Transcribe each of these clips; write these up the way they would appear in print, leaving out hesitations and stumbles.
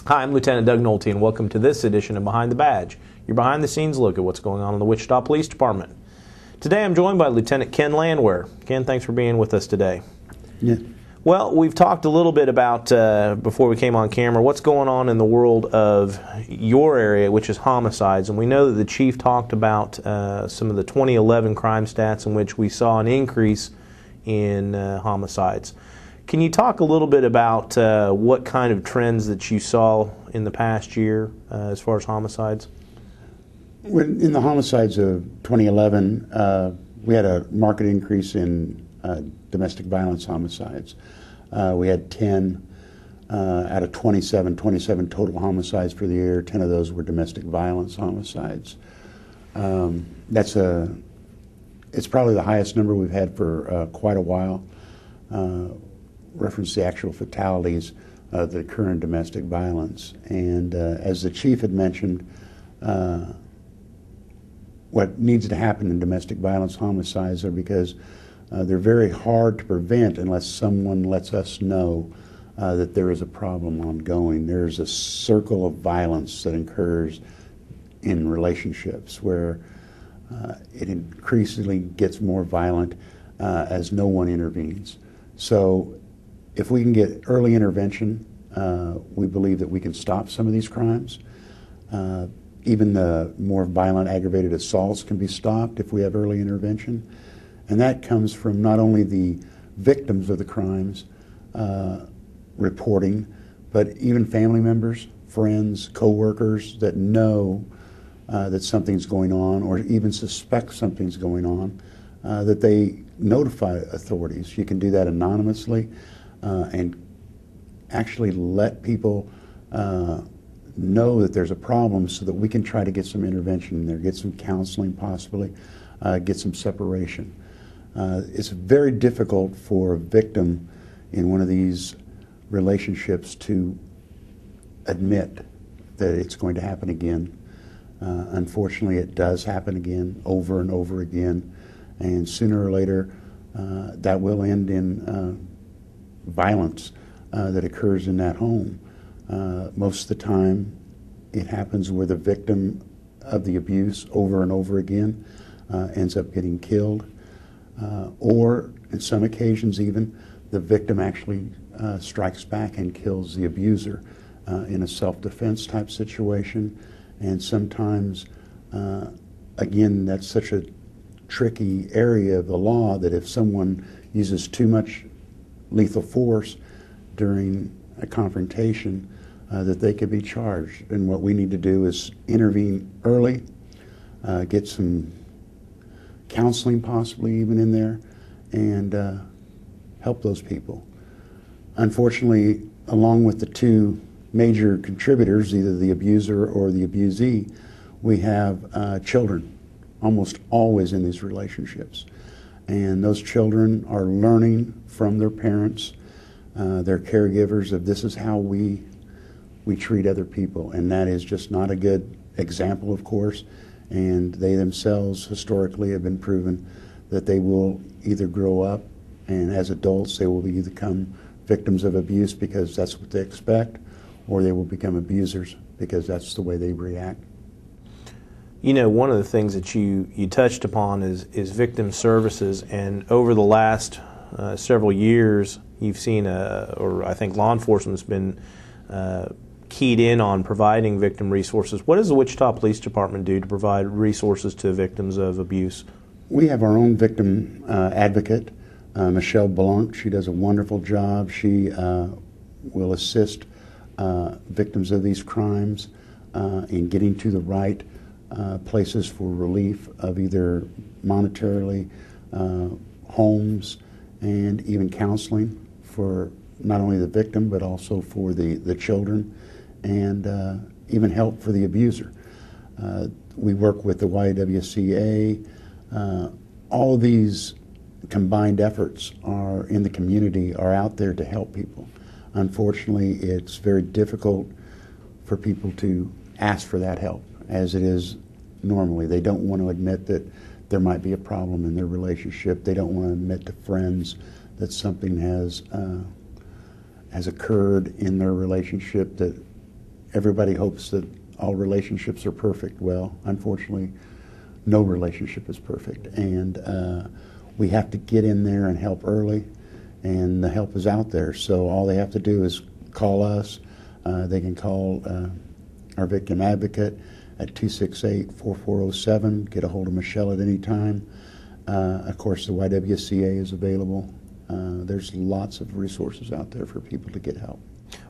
Hi, I'm Lieutenant Doug Nolte, and welcome to this edition of Behind the Badge, your behind-the-scenes look at what's going on in the Wichita Police Department. Today I'm joined by Lieutenant Ken Landwehr. Ken, thanks for being with us today. Yeah. Well, we've talked a little bit about, before we came on camera, what's going on in the world of your area, which is homicides. And we know that the chief talked about some of the 2011 crime stats in which we saw an increase in homicides. Can you talk a little bit about what kind of trends that you saw in the past year as far as homicides? In the homicides of 2011, we had a marked increase in domestic violence homicides. We had 10 out of 27 total homicides for the year. 10 of those were domestic violence homicides. It's probably the highest number we've had for quite a while. Reference the actual fatalities that occur in domestic violence. And as the chief had mentioned, what needs to happen in domestic violence homicides are because they're very hard to prevent unless someone lets us know that there is a problem ongoing. There's a circle of violence that occurs in relationships where it increasingly gets more violent as no one intervenes. So if we can get early intervention, we believe that we can stop some of these crimes. Even the more violent aggravated assaults can be stopped if we have early intervention. And that comes from not only the victims of the crimes reporting, but even family members, friends, co-workers that know that something's going on or even suspect something's going on, that they notify authorities. You can do that anonymously and actually let people know that there's a problem so that we can try to get some intervention in there, get some counseling possibly, get some separation. It's very difficult for a victim in one of these relationships to admit that it's going to happen again. Unfortunately, it does happen again, over and over again, and sooner or later that will end in violence that occurs in that home. Most of the time, it happens where the victim of the abuse over and over again ends up getting killed. Or, in some occasions even, the victim actually strikes back and kills the abuser in a self-defense type situation. And sometimes, again, that's such a tricky area of the law that if someone uses too much lethal force during a confrontation, that they could be charged. And what we need to do is intervene early, get some counseling possibly even in there, and help those people. Unfortunately, along with the two major contributors, either the abuser or the abusee, we have children almost always in these relationships. And those children are learning from their parents, their caregivers, of this is how we treat other people. And that is just not a good example, of course. And they themselves historically have been proven that they will either grow up and as adults they will become victims of abuse because that's what they expect, or they will become abusers because that's the way they react. You know, one of the things that you touched upon is victim services, and over the last several years you've seen, or I think law enforcement's been keyed in on providing victim resources. What does the Wichita Police Department do to provide resources to victims of abuse? We have our own victim advocate, Michelle Blanc. She does a wonderful job. She will assist victims of these crimes in getting to the right places for relief of either monetarily, homes, and even counseling for not only the victim but also for the children, and even help for the abuser. We work with the YWCA. All of these combined efforts are in the community, are out there to help people. Unfortunately, it's very difficult for people to ask for that help, as it is normally. They don't want to admit that there might be a problem in their relationship. They don't want to admit to friends that something has occurred in their relationship that everybody hopes that all relationships are perfect. Well, unfortunately, no relationship is perfect, and we have to get in there and help early, and the help is out there. So all they have to do is call us. They can call our victim advocate at 268-4407. Get a hold of Michelle at any time. Of course, the YWCA is available. There's lots of resources out there for people to get help.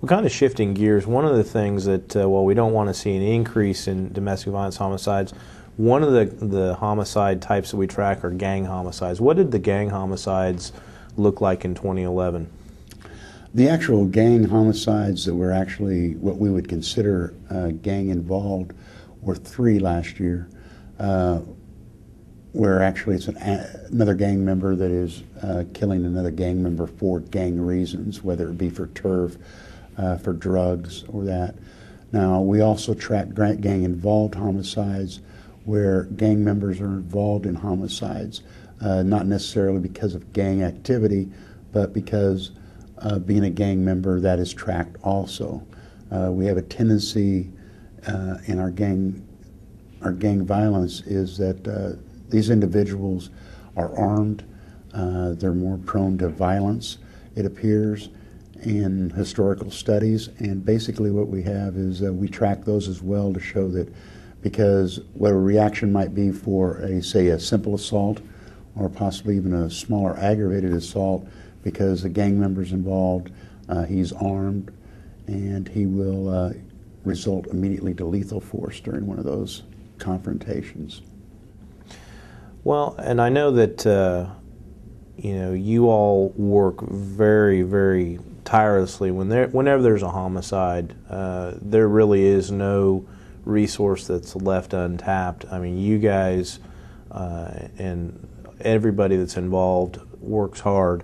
Well, kind of shifting gears, one of the things that, while we don't want to see an increase in domestic violence homicides, one of the homicide types that we track are gang homicides. What did the gang homicides look like in 2011? The actual gang homicides that were actually what we would consider gang involved were 3 last year, where actually it's another gang member that is killing another gang member for gang reasons, whether it be for turf, for drugs, or that. Now, we also track gang-involved homicides where gang members are involved in homicides, not necessarily because of gang activity, but because of being a gang member, that is tracked also. We have a tendency in our gang violence is that these individuals are armed, they're more prone to violence, it appears, in historical studies, and basically what we have is we track those as well to show that because what a reaction might be for say a simple assault or possibly even a smaller aggravated assault, because the gang member's involved, he's armed, and he will result immediately to lethal force during one of those confrontations. Well, and I know that you all work very, very tirelessly. Whenever there's a homicide, there really is no resource that's left untapped. I mean, you guys and everybody that's involved works hard.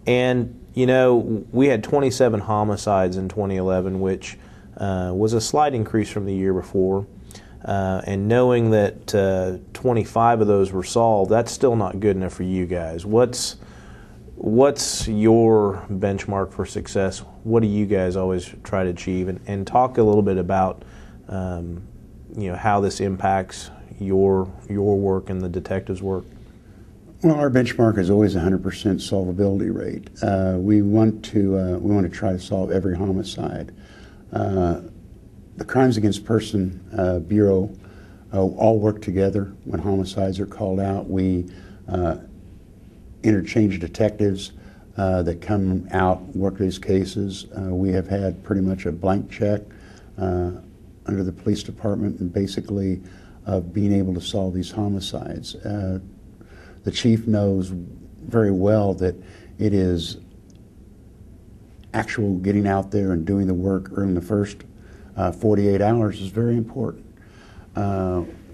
And, we had 27 homicides in 2011, which was a slight increase from the year before. And knowing that 25 of those were solved, that's still not good enough for you guys. What's your benchmark for success? What do you guys always try to achieve? And talk a little bit about how this impacts your work and the detectives' work. Well, our benchmark is always 100% solvability rate. We want to try to solve every homicide. The Crimes Against Person Bureau all work together when homicides are called out. We interchange detectives that come out, work these cases. We have had pretty much a blank check under the police department and basically of being able to solve these homicides. The chief knows very well that it is actual getting out there and doing the work early in the first 48 hours is very important.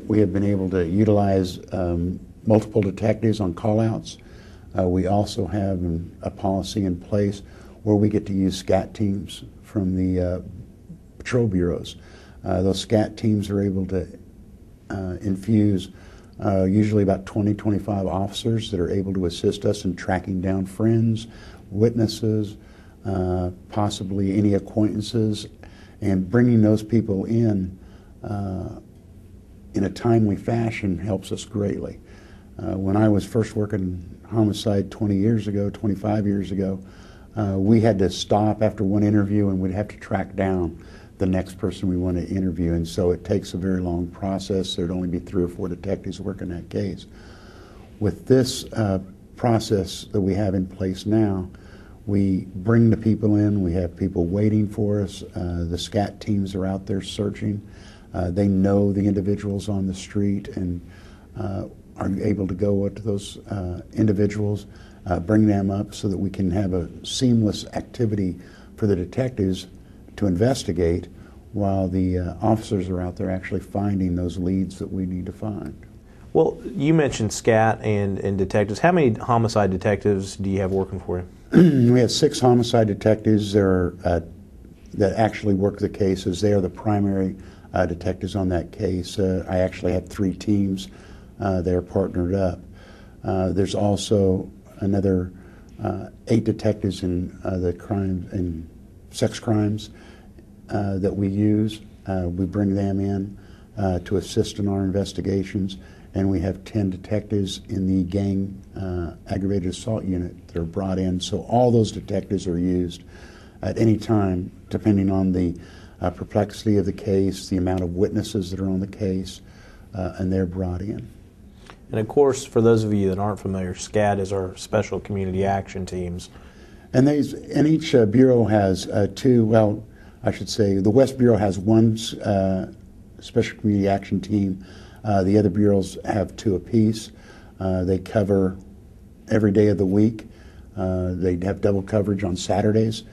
We have been able to utilize multiple detectives on call-outs. We also have a policy in place where we get to use SCAT teams from the patrol bureaus. Those SCAT teams are able to infuse usually about 20-25 officers that are able to assist us in tracking down friends, witnesses, possibly any acquaintances, and bringing those people in a timely fashion helps us greatly. When I was first working homicide 25 years ago, we had to stop after one interview and we'd have to track down the next person we want to interview, and so it takes a very long process. There'd only be 3 or 4 detectives working that case. With this process that we have in place now, we bring the people in, we have people waiting for us, the SCAT teams are out there searching, they know the individuals on the street and are able to go to those individuals, bring them up so that we can have a seamless activity for the detectives to investigate while the officers are out there actually finding those leads that we need to find. Well, you mentioned SCAT and detectives. How many homicide detectives do you have working for you? We have 6 homicide detectives that actually work the cases. They are the primary detectives on that case. I actually have 3 teams. They are partnered up. There's also another 8 detectives in the crime and sex crimes, that we use. We bring them in to assist in our investigations, and we have 10 detectives in the gang aggravated assault unit that are brought in. So all those detectives are used at any time, depending on the perplexity of the case, the amount of witnesses that are on the case, and they're brought in. And of course, for those of you that aren't familiar, SCAD is our Special Community Action Teams. And each bureau has two, well, I should say, the West Bureau has one Special Community Action Team. The other bureaus have two apiece. They cover every day of the week. They have double coverage on Saturdays.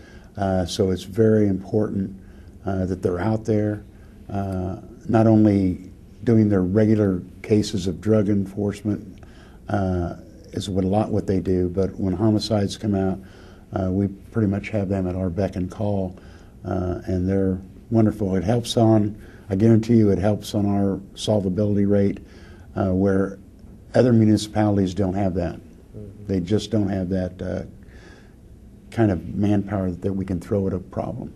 So it's very important that they're out there, not only doing their regular cases of drug enforcement is a lot what they do, but when homicides come out, we pretty much have them at our beck and call, and they're wonderful. It helps on, I guarantee you, it helps on our solvability rate, where other municipalities don't have that. They just don't have that kind of manpower that we can throw at a problem.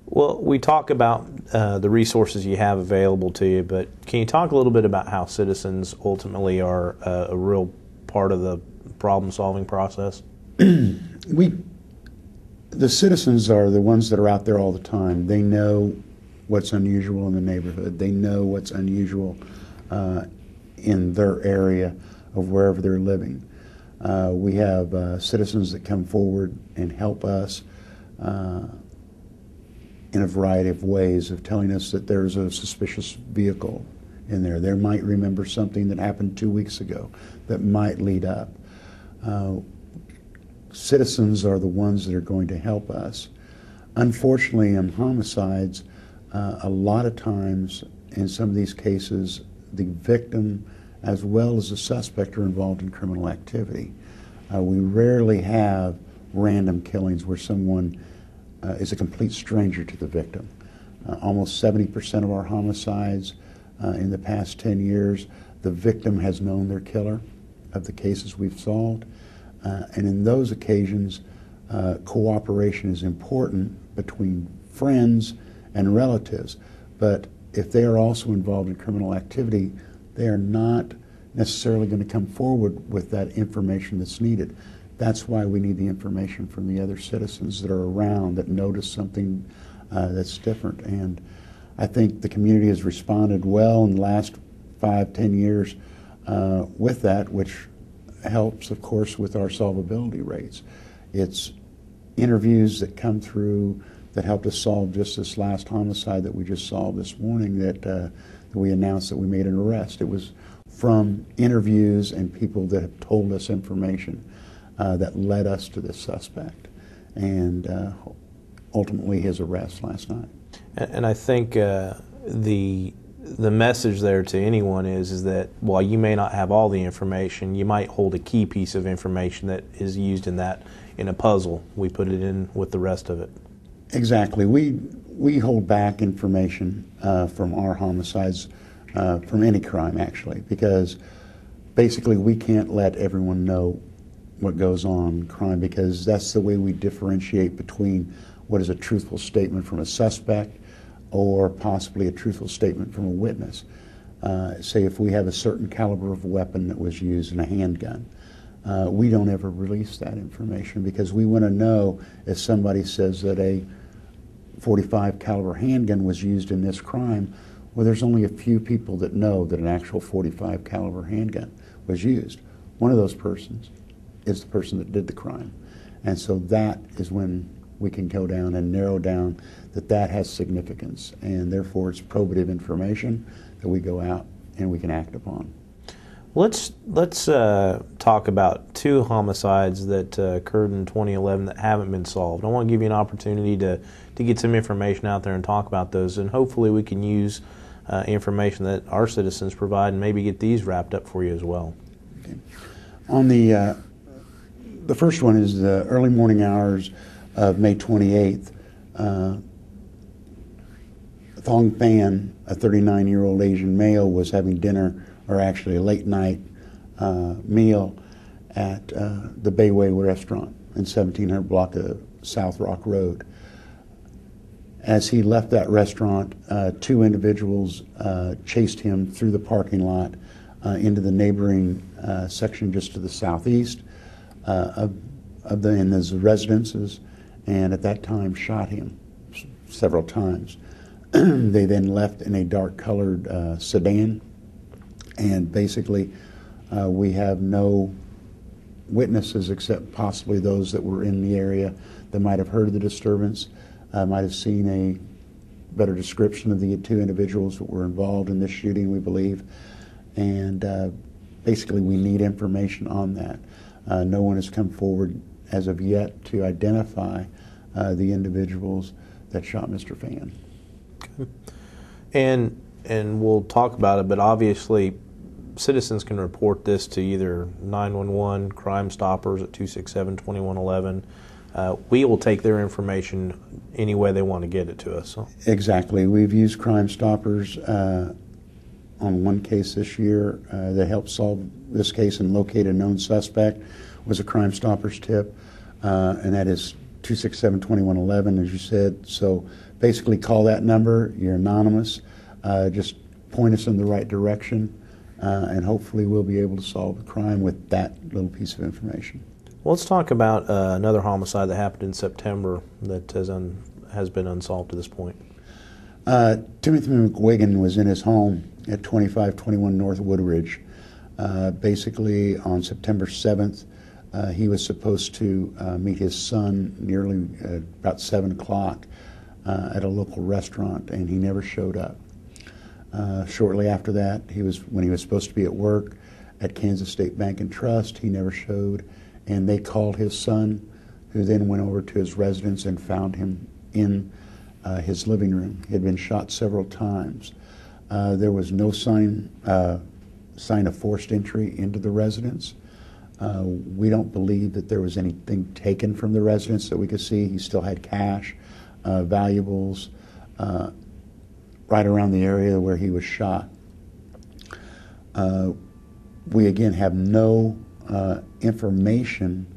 Well, we talk about the resources you have available to you, but can you talk a little bit about how citizens ultimately are a real part of the problem-solving process? The citizens are the ones that are out there all the time. They know what's unusual in the neighborhood. They know what's unusual in their area of wherever they're living. We have citizens that come forward and help us in a variety of ways of telling us that there's a suspicious vehicle in there. They might remember something that happened 2 weeks ago that might lead up. Citizens are the ones that are going to help us. Unfortunately, in homicides, a lot of times in some of these cases, the victim as well as the suspect are involved in criminal activity. We rarely have random killings where someone is a complete stranger to the victim. Almost 70% of our homicides in the past 10 years, the victim has known their killer of the cases we've solved. And in those occasions, cooperation is important between friends and relatives. But if they are also involved in criminal activity, they are not necessarily going to come forward with that information that's needed. That's why we need the information from the other citizens that are around that notice something that's different. And I think the community has responded well in the last 5-10 years with that, which helps, of course, with our solvability rates. It's interviews that come through that helped us solve just this last homicide that we just solved this morning that we announced that we made an arrest. It was from interviews and people that have told us information that led us to this suspect, and ultimately his arrest last night. And I think the message there to anyone is that while you may not have all the information, you might hold a key piece of information that is used in a puzzle. We put it in with the rest of it. Exactly. We hold back information from our homicides, from any crime actually, because basically we can't let everyone know what goes on in crime, because that's the way we differentiate between what is a truthful statement from a suspect or possibly a truthful statement from a witness. Say if we have a certain caliber of weapon that was used in a handgun, we don't ever release that information because we want to know if somebody says that a .45 caliber handgun was used in this crime, well, there's only a few people that know that an actual .45 caliber handgun was used. One of those persons is the person that did the crime. And so that is when we can go down and narrow down that has significance, and therefore it's probative information that we go out and we can act upon. Let's talk about two homicides that occurred in 2011 that haven't been solved. I want to give you an opportunity to get some information out there and talk about those, and hopefully we can use information that our citizens provide and maybe get these wrapped up for you as well. Okay. On the first one is the early morning hours of May 28th. Thong Phan, a 39-year-old Asian male, was having dinner, or actually a late night meal at the Bayway restaurant in 1700 block of South Rock Road. As he left that restaurant, two individuals chased him through the parking lot into the neighboring section just to the southeast in his residences, and at that time shot him several times. They then left in a dark-colored sedan, and basically we have no witnesses except possibly those that were in the area that might have heard of the disturbance, might have seen a better description of the two individuals that were involved in this shooting, we believe. And basically we need information on that. No one has come forward as of yet to identify the individuals that shot Mr. Fan. Okay. And we'll talk about it, but obviously citizens can report this to either 911, Crime Stoppers at 267-2111. We will take their information any way they want to get it to us. So. Exactly. We've used Crime Stoppers on one case this year. They helped solve this case and locate a known suspect. Was a Crime Stoppers tip, and that is 267-2111, as you said. So basically call that number. You're anonymous. Just point us in the right direction, and hopefully we'll be able to solve the crime with that little piece of information. Well, let's talk about another homicide that happened in September that has been unsolved to this point. Timothy McGuigan was in his home at 2521 North Woodridge. Basically, on September 7th, he was supposed to meet his son nearly about 7 o'clock at a local restaurant, and he never showed up. Shortly after that, when he was supposed to be at work at Kansas State Bank and Trust, he never showed, and they called his son, who then went over to his residence and found him in his living room. He had been shot several times. There was no sign of forced entry into the residence. We don't believe that there was anything taken from the residence that we could see. He still had cash, valuables, right around the area where he was shot. We again have no information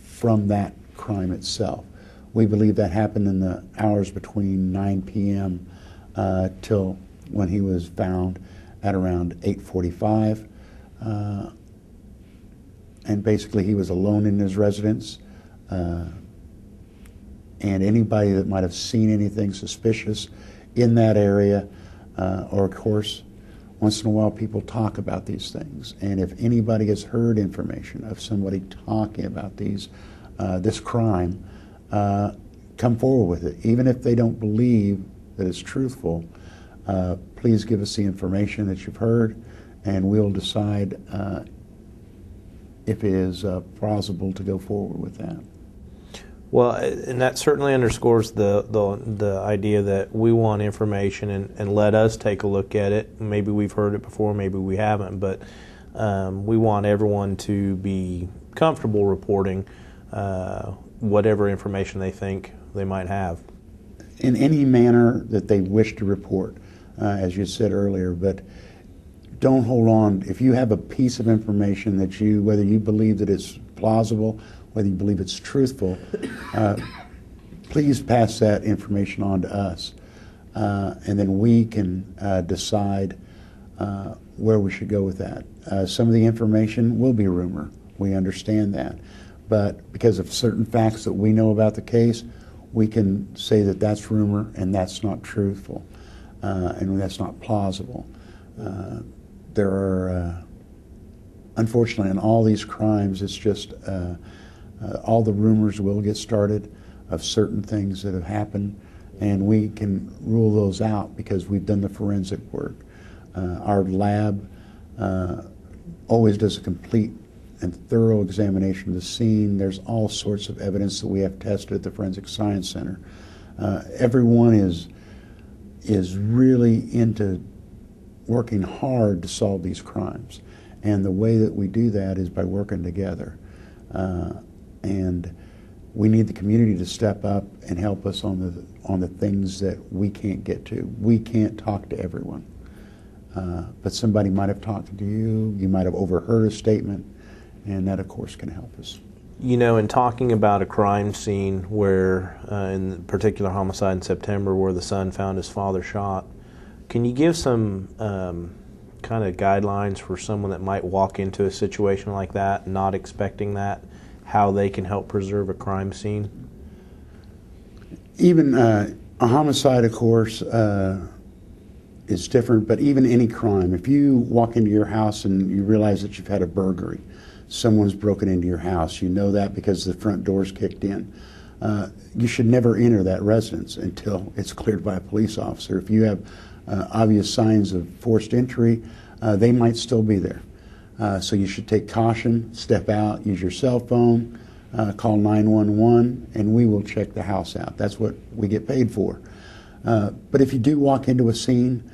from that crime itself. We believe that happened in the hours between 9 p.m. Till when he was found at around 8:45. And basically he was alone in his residence. And anybody that might have seen anything suspicious in that area, or of course, once in a while people talk about these things. And if anybody has heard information of somebody talking about this crime, come forward with it. Even if they don't believe that it's truthful, please give us the information that you've heard, and we'll decide if it is plausible to go forward with that. Well, and that certainly underscores the idea that we want information and let us take a look at it. Maybe we've heard it before, maybe we haven't, but we want everyone to be comfortable reporting whatever information they think they might have. In any manner that they wish to report, as you said earlier, but don't hold on. If you have a piece of information that whether you believe that it's plausible, whether you believe it's truthful, please pass that information on to us, and then we can decide where we should go with that. Some of the information will be rumor. We understand that. But because of certain facts that we know about the case, we can say that that's rumor and that's not truthful, and that's not plausible. There are, unfortunately, in all these crimes, it's just all the rumors will get started of certain things that have happened, and we can rule those out because we've done the forensic work. Our lab always does a complete and thorough examination of the scene. There's all sorts of evidence that we have tested at the Forensic Science Center. Everyone is really into working hard to solve these crimes, and the way that we do that is by working together. And we need the community to step up and help us on the things that we can't get to. We can't talk to everyone, but somebody might have talked to you. You might have overheard a statement, and that, of course, can help us. You know, in talking about a crime scene where, in the particular homicide in September, where the son found his father shot, can you give some kind of guidelines for someone that might walk into a situation like that, not expecting that, how they can help preserve a crime scene? Even a homicide, of course, is different, but even any crime, if you walk into your house and you realize that you've had a burglary, someone's broken into your house, you know that because the front door's kicked in. You should never enter that residence until it's cleared by a police officer. If you have obvious signs of forced entry, they might still be there. So you should take caution, step out, use your cell phone, call 911, and we will check the house out. That's what we get paid for. But if you do walk into a scene,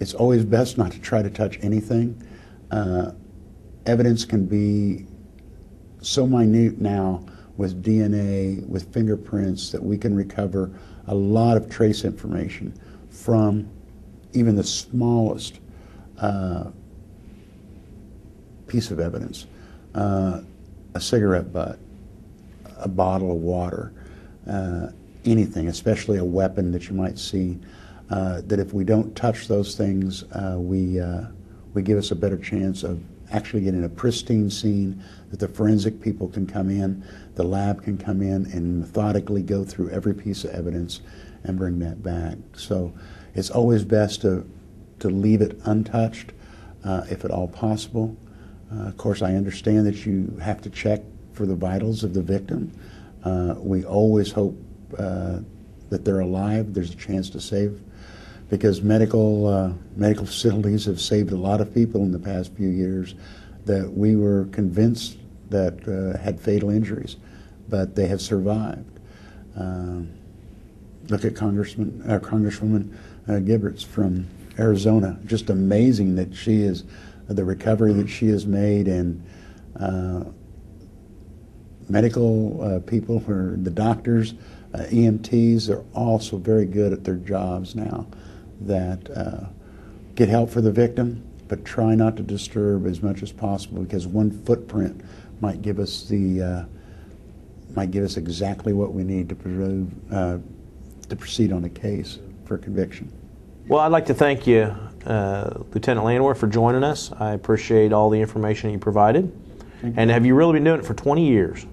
it's always best not to try to touch anything. Evidence can be so minute now with DNA, with fingerprints, that we can recover a lot of trace information from even the smallest piece of evidence. A cigarette butt, a bottle of water, anything, especially a weapon that you might see, that if we don't touch those things, we give us a better chance of actually getting a pristine scene that the forensic people can come in, the lab can come in and methodically go through every piece of evidence and bring that back. So it's always best to leave it untouched, if at all possible. Of course, I understand that you have to check for the vitals of the victim. We always hope that they're alive. There's a chance to save, because medical facilities have saved a lot of people in the past few years that we were convinced that had fatal injuries, but they have survived. Look at Congresswoman Gibberts from Arizona. Just amazing that she is, the recovery that she has made, and medical people, or the doctors, EMTs, are also very good at their jobs now, that get help for the victim, but try not to disturb as much as possible, because one footprint might give us exactly what we need to prove, to proceed on a case for conviction. Well, I'd like to thank you, Lieutenant Landwehr, for joining us. I appreciate all the information you provided. And have you really been doing it for 20 years?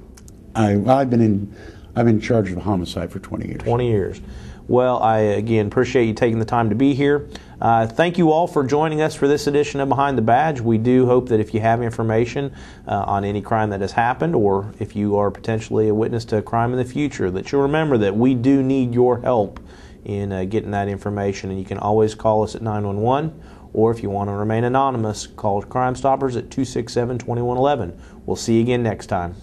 I've been in charge of a homicide for 20 years. 20 years. Well, I again appreciate you taking the time to be here. Thank you all for joining us for this edition of Behind the Badge. We do hope that if you have information on any crime that has happened, or if you are potentially a witness to a crime in the future, that you'll remember that we do need your help in getting that information. And you can always call us at 911, or if you want to remain anonymous, call Crime Stoppers at 267-2111. We'll see you again next time.